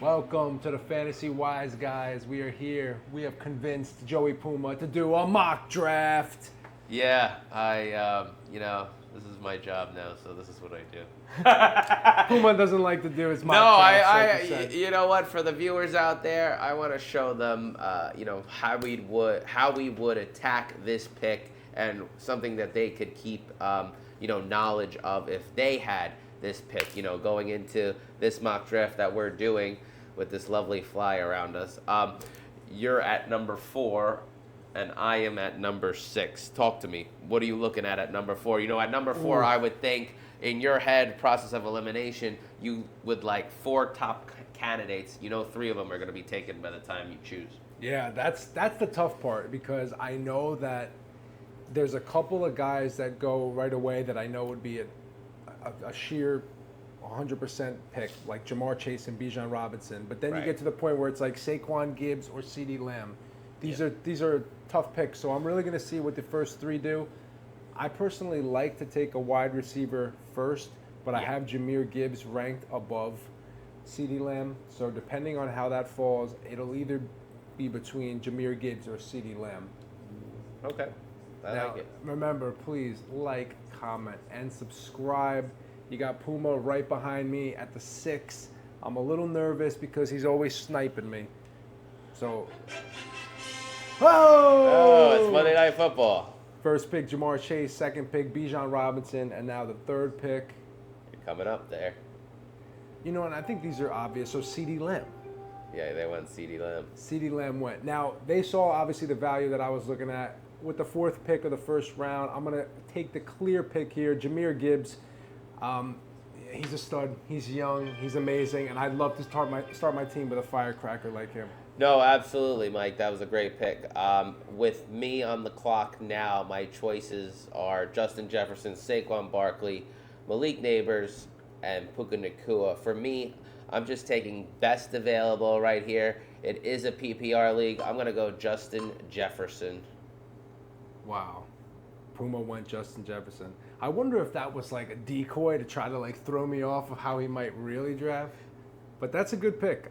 Welcome to the Fantasy Wise Guys. We are here. We have convinced Joey Puma to do a mock draft. Yeah, this is my job now, so this is what I do. Puma doesn't like to do his mock No, draft. you know what? For the viewers out there, I want to show them, how we would attack this pick and something that they could keep, knowledge of if they had this pick. Going into this mock draft that we're doing with this lovely fly around us. You're at number 4. And I am at number 6. Talk to me. What are you looking at number 4? At number 4, I would think in your head, process of elimination, you would like 4 top candidates. 3 of them are going to be taken by the time you choose. Yeah, that's the tough part because I know that there's a couple of guys that go right away that I know would be a sheer 100% pick, like Ja'Marr Chase and Bijan Robinson. But then you get to the point where it's like Saquon Gibbs or CeeDee Lamb. These are tough picks, so I'm really going to see what the first 3 do. I personally like to take a wide receiver first, but I have Jahmyr Gibbs ranked above CeeDee Lamb. So depending on how that falls, it'll either be between Jahmyr Gibbs or CeeDee Lamb. Okay, I like it. Remember, please like, comment, and subscribe. You got Puma right behind me at the 6. I'm a little nervous because he's always sniping me. So... Oh, it's Monday Night Football. First pick, Ja'Marr Chase. Second pick, Bijan Robinson. And now the third pick. You're coming up there. And I think these are obvious. So CeeDee Lamb. Yeah, they went CeeDee Lamb. CeeDee Lamb went. Now, they saw, obviously, the value that I was looking at. With the 4th pick of the first round, I'm going to take the clear pick here, Jahmyr Gibbs. He's a stud. He's young. He's amazing. And I'd love to start my team with a firecracker like him. No, absolutely, Mike. That was a great pick. With me on the clock now, my choices are Justin Jefferson, Saquon Barkley, Malik Neighbors, and Puka Nacua. For me, I'm just taking best available right here. It is a PPR league. I'm going to go Justin Jefferson. Wow. Puma went Justin Jefferson. I wonder if that was like a decoy to try to throw me off of how he might really draft. But that's a good pick.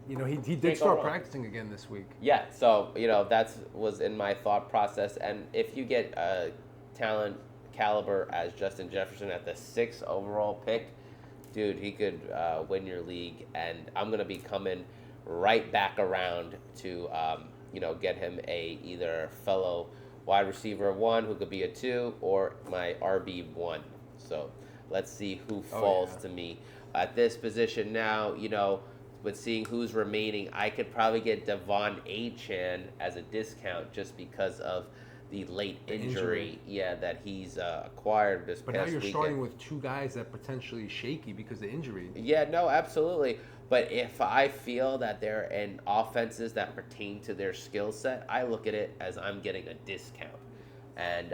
He did start practicing again this week. Yeah, so, that was in my thought process. And if you get a talent caliber as Justin Jefferson at the 6th overall pick, dude, he could win your league. And I'm going to be coming right back around to, get him either fellow wide receiver 1 who could be a 2 or my RB1. So let's see who falls to me. At this position now, with seeing who's remaining, I could probably get Devon Achane as a discount just because of the late injury. Yeah, that he's acquired this past weekend. But now you're starting with 2 guys that potentially shaky because of injury. Yeah, no, absolutely. But if I feel that they're in offenses that pertain to their skill set, I look at it as I'm getting a discount. And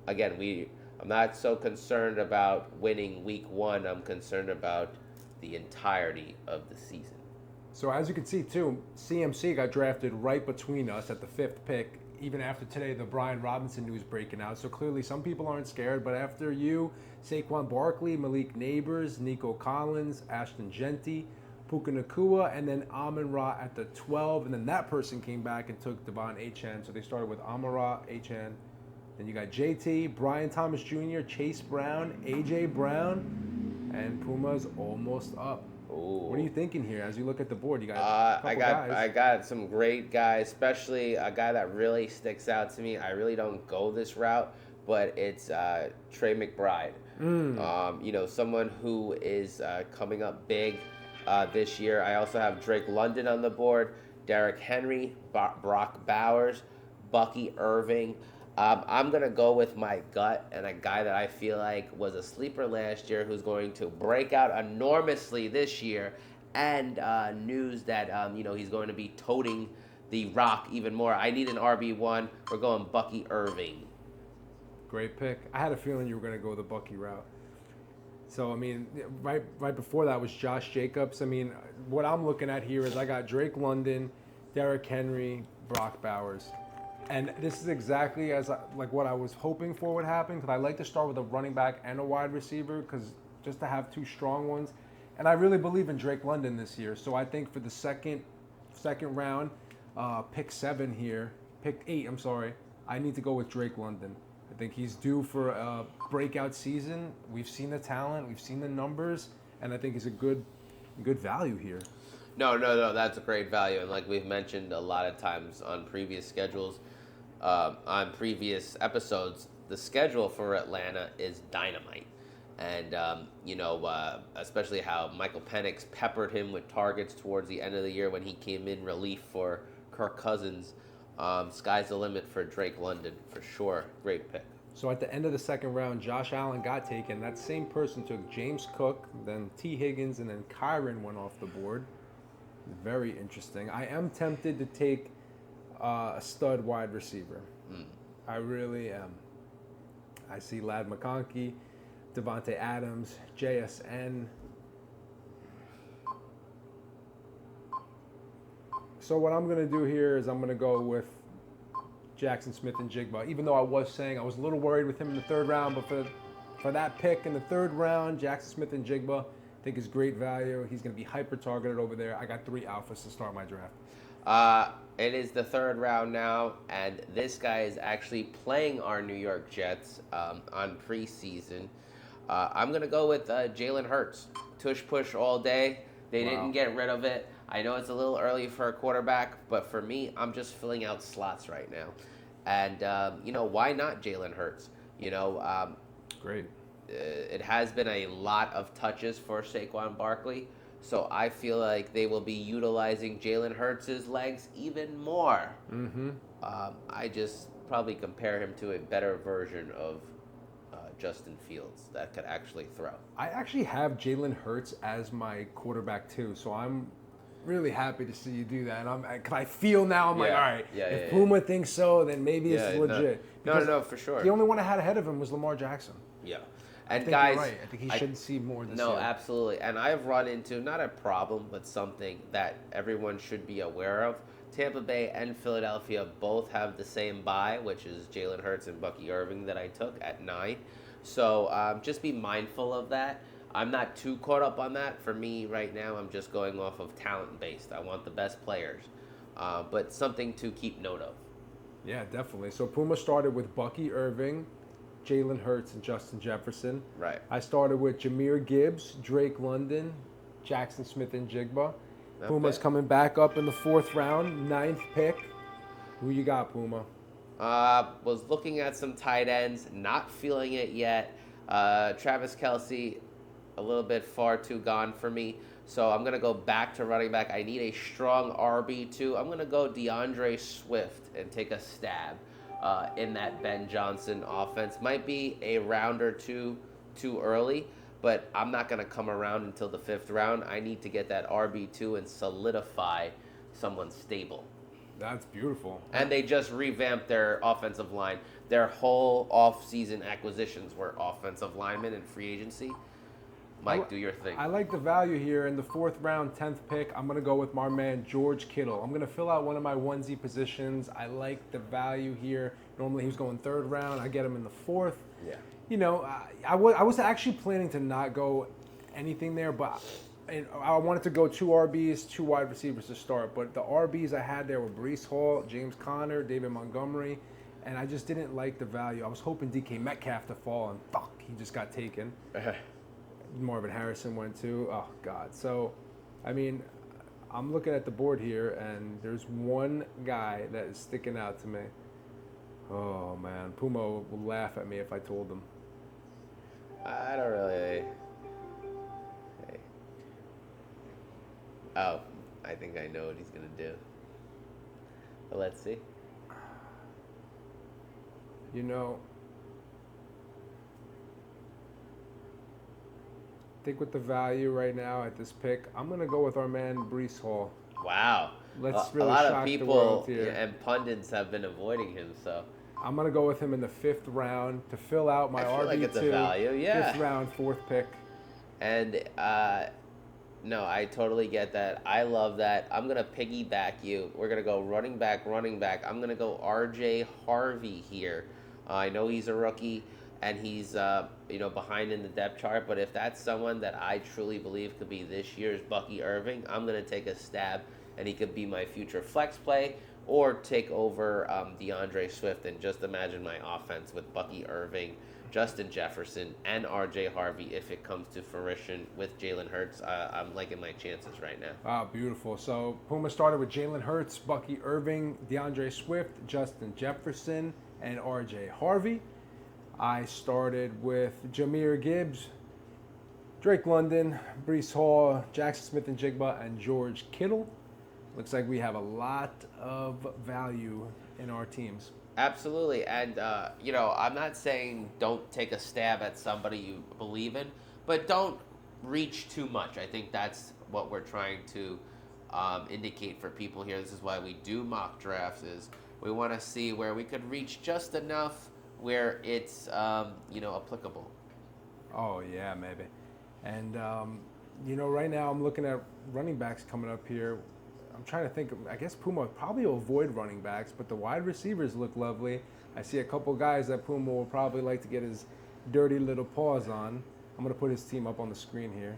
again, I'm not so concerned about winning week 1. I'm concerned about the entirety of the season. So as you can see, too, CMC got drafted right between us at the 5th pick. Even after today, the Brian Robinson news breaking out. So clearly some people aren't scared. But after you, Saquon Barkley, Malik Neighbors, Nico Collins, Ashton Genty, Puka Nacua, and then Amon-Ra at the 12. And then that person came back and took Devon Achane. So they started with Amon-Ra, Achane. Then you got JT, Brian Thomas Jr., Chase Brown, A.J. Brown, and Puma's almost up. Ooh. What are you thinking here as you look at the board? You got a couple guys. I got some great guys, especially a guy that really sticks out to me. I really don't go this route, but it's Trey McBride. Someone who is coming up big this year. I also have Drake London on the board, Derrick Henry, Brock Bowers, Bucky Irving. I'm going to go with my gut and a guy that I feel like was a sleeper last year who's going to break out enormously this year. And news that, he's going to be toting the rock even more. I need an RB1. We're going Bucky Irving. Great pick. I had a feeling you were going to go the Bucky route. So, right before that was Josh Jacobs. What I'm looking at here is I got Drake London, Derrick Henry, Brock Bowers. And this is exactly what I was hoping for would happen, because I like to start with a running back and a wide receiver, because just to have 2 strong ones. And I really believe in Drake London this year. So I think for the second round, pick 8, I'm sorry, I need to go with Drake London. I think he's due for a breakout season. We've seen the talent, we've seen the numbers, and I think he's a good value here. No, that's a great value. And like we've mentioned a lot of times on previous schedules, on previous episodes, the schedule for Atlanta is dynamite. And, especially how Michael Penix peppered him with targets towards the end of the year when he came in relief for Kirk Cousins. Sky's the limit for Drake London, for sure. Great pick. So at the end of the second round, Josh Allen got taken. That same person took James Cook, then T. Higgins, and then Kyron went off the board. Very interesting. I am tempted to take a stud wide receiver. I really am. I see Ladd McConkey, Devontae Adams, JSN. So what I'm going to do here is I'm going to go with Jaxon Smith-Njigba. Even though I was saying I was a little worried with him in the third round, but for that pick in the third round, Jaxon Smith-Njigba, I think is great value. He's going to be hyper-targeted over there. I got 3 alphas to start my draft. It is the third round now, and this guy is actually playing our New York Jets on preseason. I'm going to go with Jalen Hurts. Tush push all day. They didn't get rid of it. I know it's a little early for a quarterback, but for me, I'm just filling out slots right now. And, why not Jalen Hurts? Great. It has been a lot of touches for Saquon Barkley, so I feel like they will be utilizing Jalen Hurts' legs even more. I just probably compare him to a better version of Justin Fields that could actually throw. I actually have Jalen Hurts as my quarterback too, so I'm really happy to see you do that. And I feel now, like, all right, if Puma thinks so, then maybe it's legit. No, for sure. The only one I had ahead of him was Lamar Jackson. Yeah. And guys, you're right. I think he should see more this year. No, absolutely. And I've run into, not a problem, but something that everyone should be aware of. Tampa Bay and Philadelphia both have the same bye, which is Jalen Hurts and Bucky Irving that I took at 9. So just be mindful of that. I'm not too caught up on that. For me right now, I'm just going off of talent-based. I want the best players. But something to keep note of. Yeah, definitely. So Puma started with Bucky Irving, Jalen Hurts, and Justin Jefferson. Right. I started with Jahmyr Gibbs, Drake London, Jaxon Smith-Njigba. Puma's coming back up in the 4th round, 9th pick. Who you got, Puma? Was looking at some tight ends, not feeling it yet. Travis Kelce, a little bit far too gone for me. So I'm going to go back to running back. I need a strong RB too. I'm going to go Deandre Swift and take a stab in that Ben Johnson offense. Might be a round or two too early, but I'm not going to come around until the 5th round. I need to get that RB2 and solidify someone stable. That's beautiful. And they just revamped their offensive line. Their whole off-season acquisitions were offensive linemen and free agency. Mike, do your thing. I like the value here in the 4th round, 10th pick. I'm going to go with my man, George Kittle. I'm going to fill out one of my onesie positions. I like the value here. Normally he was going 3rd round. I get him in the 4th. Yeah. I was actually planning to not go anything there, but I wanted to go 2 RBs, 2 wide receivers to start. But the RBs I had there were Breece Hall, James Conner, David Montgomery, and I just didn't like the value. I was hoping DK Metcalf to fall, and he just got taken. Marvin Harrison went too. Oh, God. So, I'm looking at the board here, and there's one guy that is sticking out to me. Oh, man. Puma will laugh at me if I told him. I don't really... Oh, I think I know what he's going to do. But let's see. I think with the value right now at this pick, I'm going to go with our man Breece Hall. Wow. Let's really a lot shock of people the world here. And pundits have been avoiding him, so... I'm going to go with him in the 5th round to fill out my I feel RB2. like it's a value, yeah. 5th round, 4th pick. And, no, I totally get that. I love that. I'm going to piggyback you. We're going to go running back. I'm going to go RJ Harvey here. I know he's a rookie, and he's behind in the depth chart. But if that's someone that I truly believe could be this year's Bucky Irving, I'm gonna take a stab, and he could be my future flex play or take over DeAndre Swift. And just imagine my offense with Bucky Irving, Justin Jefferson, and RJ Harvey if it comes to fruition with Jalen Hurts. I'm liking my chances right now. Wow, beautiful. So Puma started with Jalen Hurts, Bucky Irving, DeAndre Swift, Justin Jefferson, and RJ Harvey. I started with Jahmyr Gibbs, Drake London, Breece Hall, Jaxon Smith-Njigba, and George Kittle. Looks like we have a lot of value in our teams. Absolutely, and I'm not saying don't take a stab at somebody you believe in, but don't reach too much. I think that's what we're trying to indicate for people here. This is why we do mock drafts, is we want to see where we could reach just enough where it's applicable. Oh yeah, maybe. And right now I'm looking at running backs coming up here. I'm trying to think. I guess Puma probably will avoid running backs, but the wide receivers look lovely. I see a couple guys that Puma will probably like to get his dirty little paws on. I'm going to put his team up on the screen here.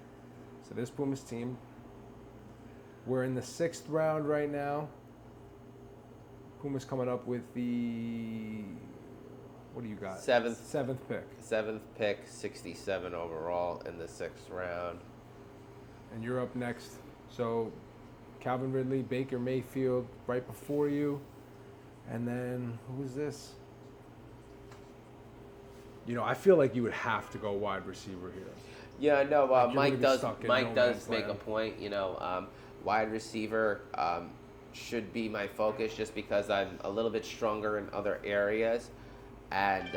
So this Puma's team. We're in the 6th round right now. Puma's coming up with the, what do you got? Seventh pick. 7th pick, 67 overall in the 6th round. And you're up next. So Calvin Ridley, Baker Mayfield right before you. And then, who's this? I feel like you would have to go wide receiver here. Yeah, no, Like Myke does make a point. Wide receiver should be my focus just because I'm a little bit stronger in other areas. And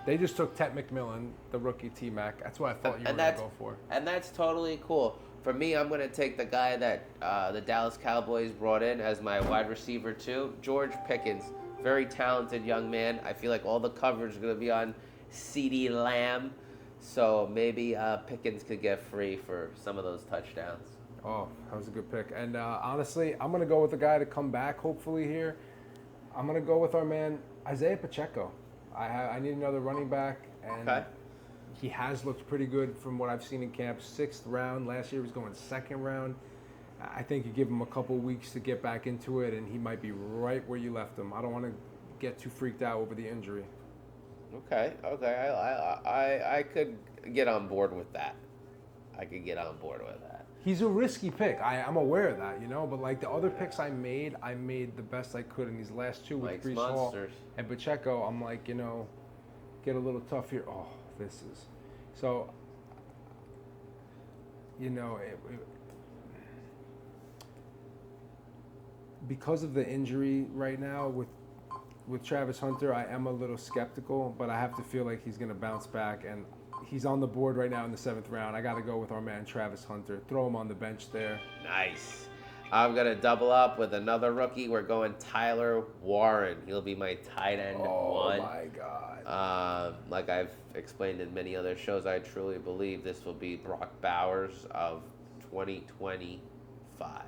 they just took Ted McMillan, the rookie T-Mac. That's what I thought you were going to go for. And that's totally cool. For me, I'm going to take the guy that the Dallas Cowboys brought in as my wide receiver too, George Pickens. Very talented young man. I feel like all the coverage is going to be on CeeDee Lamb. So maybe Pickens could get free for some of those touchdowns. Oh, that was a good pick. And honestly, I'm going to go with the guy to come back hopefully here. I'm going to go with our man, Isiah Pacheco. I need another running back. And Okay. He has looked pretty good from what I've seen in camp. 6th round. Last year he was going 2nd round. I think you give him a couple weeks to get back into it, and he might be right where you left him. I don't want to get too freaked out over the injury. Okay. I could get on board with that. He's a risky pick. I'm aware of that, But like the other picks I made the best I could in these last two with Mike's Breece Hall monsters. and Pacheco. I'm like, get a little tough here. Oh, this is so. Because of the injury right now with Travis Hunter, I am a little skeptical, but I have to feel like he's going to bounce back, and he's on the board right now in the 7th round. I got to go with our man Travis Hunter. Throw him on the bench there. Nice. I'm going to double up with another rookie. We're going Tyler Warren. He'll be my tight end one. Oh, my God. Like I've explained in many other shows, I truly believe this will be Brock Bowers of 2025.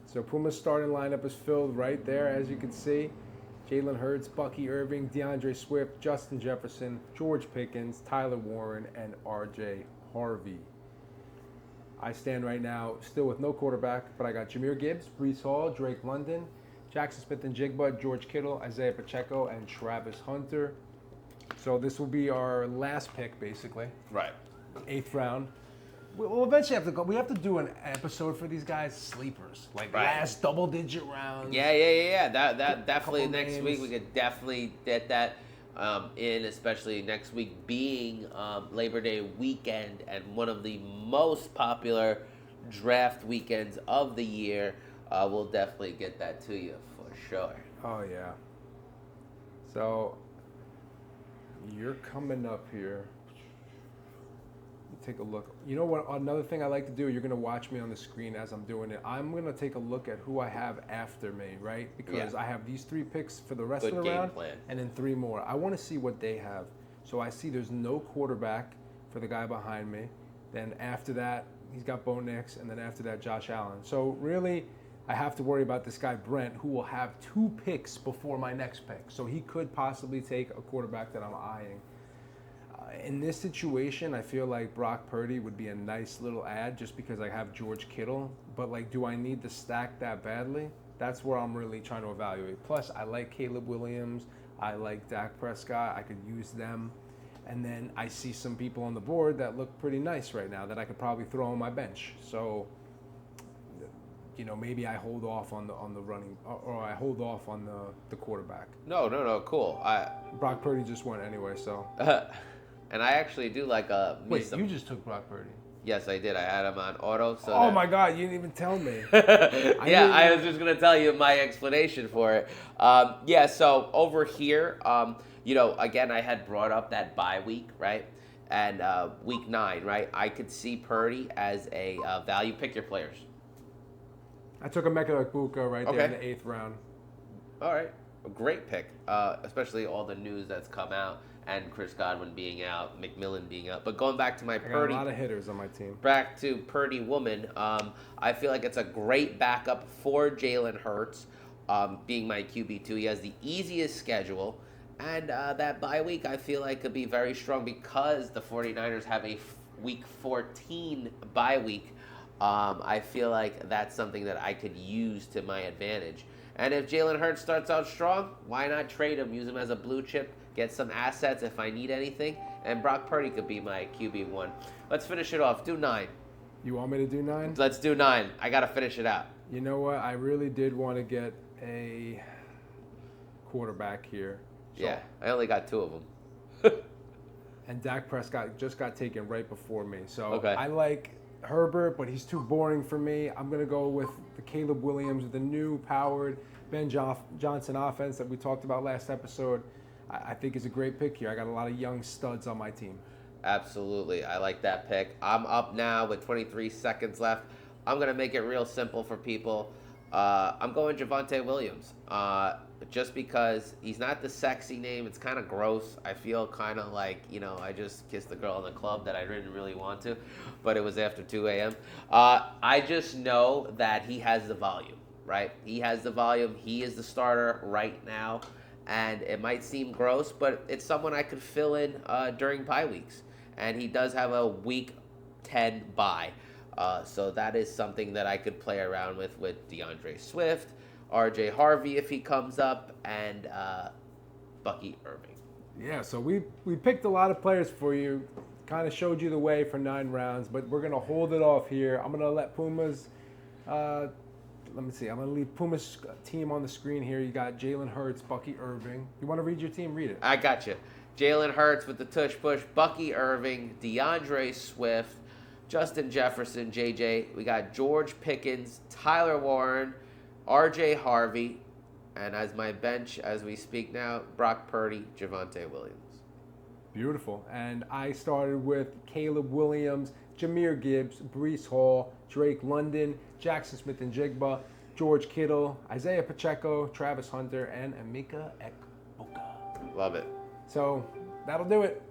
So Puma's starting lineup is filled right there, as you can see. Jalen Hurts, Bucky Irving, DeAndre Swift, Justin Jefferson, George Pickens, Tyler Warren, and RJ Harvey. I stand right now still with no quarterback, but I got Jahmyr Gibbs, Breece Hall, Drake London, Jaxon Smith-Njigba, George Kittle, Isiah Pacheco, and Travis Hunter. So this will be our last pick, basically. Right. 8th round. We'll eventually have to go. We have to do an episode for these guys, sleepers, like last double-digit rounds. Yeah. That definitely next names. week we could definitely get that in, especially next week being Labor Day weekend and one of the most popular draft weekends of the year. We'll definitely get that to you for sure. Oh yeah. So you're coming up here. Take a look. You know what? Another thing I like to do, you're going to watch me on the screen as I'm doing it. I'm going to take a look at who I have after me, right? Because I have these 3 picks for the rest of the round plan. And then 3 more. I want to see what they have. So I see there's no quarterback for the guy behind me. Then after that, he's got Bo Nix. And then after that, Josh Allen. So really, I have to worry about this guy Brent, who will have 2 picks before my next pick. So he could possibly take a quarterback that I'm eyeing. In this situation, I feel like Brock Purdy would be a nice little add just because I have George Kittle. But, like, do I need to stack that badly? That's where I'm really trying to evaluate. Plus, I like Caleb Williams. I like Dak Prescott. I could use them. And then I see some people on the board that look pretty nice right now that I could probably throw on my bench. So, you know, maybe I hold off on the running, or I hold off on the quarterback. No, cool. Brock Purdy just went anyway, so. And I actually do like Wait, you just took Brock Purdy? Yes, I did. I had him on auto. So oh my God, you didn't even tell me. I was just gonna tell you my explanation for it. So over here, you know, again, I had brought up that bye week, right? And week 9, right? I could see Purdy as a value. Pick your players. I took Emeka Egbuka right there in the 8th round. All right, a great pick, especially all the news that's come out. And Chris Godwin being out, McMillan being out. But going back to my Purdy. I got a lot of hitters on my team. Back to Purdy woman. I feel like it's a great backup for Jalen Hurts, being my QB2. He has the easiest schedule. And that bye week, I feel like, could be very strong because the 49ers have a week 14 bye week. I feel like that's something that I could use to my advantage. And if Jalen Hurts starts out strong, why not trade him? Use him as a blue chip. Get some assets if I need anything. And Brock Purdy could be my QB1. Let's finish it off. Do 9. You want me to do 9? Let's do 9. I got to finish it out. You know what? I really did want to get a quarterback here. So, yeah, I only got 2 of them. And Dak Prescott just got taken right before me. So okay. I like Herbert, but he's too boring for me. I'm going to go with the Caleb Williams, the new powered Ben Johnson offense that we talked about last episode. I think is a great pick here. I got a lot of young studs on my team. Absolutely. I like that pick. I'm up now with 23 seconds left. I'm going to make it real simple for people. I'm going Javonte Williams. Just because he's not the sexy name. It's kind of gross. I feel kind of like, you know, I just kissed the girl in the club that I didn't really want to, but it was after 2 a.m. I just know that he has the volume, right? He has the volume. He is the starter right now. And it might seem gross, but it's someone I could fill in during bye weeks. And he does have a week 10 bye. So that is something that I could play around with Deandre Swift, RJ Harvey if he comes up, and Bucky Irving. Yeah, so we picked a lot of players for you. Kind of showed you the way for 9 rounds, but we're going to hold it off here. I'm going to let Puma's... let me see. I'm going to leave Puma's team on the screen here. You got Jalen Hurts, Bucky Irving. You want to read your team? Read it. I got you. Jalen Hurts with the tush push, Bucky Irving, DeAndre Swift, Justin Jefferson, JJ. We got George Pickens, Tyler Warren, RJ Harvey, and as my bench as we speak now, Brock Purdy, Javonte Williams. Beautiful. And I started with Caleb Williams, Jahmyr Gibbs, Breece Hall, Drake London, Jaxon Smith and Njigba, George Kittle, Isiah Pacheco, Travis Hunter, and Emeka Egbuka. Love it. So that'll do it.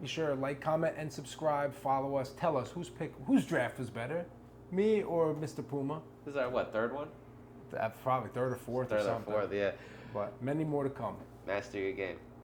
Be sure to like, comment, and subscribe. Follow us. Tell us whose draft was better, me or Mr. Puma. This is our, what, 3rd one? Probably 3rd or 4th or something. 3rd or 4th, yeah. But many more to come. Master your game.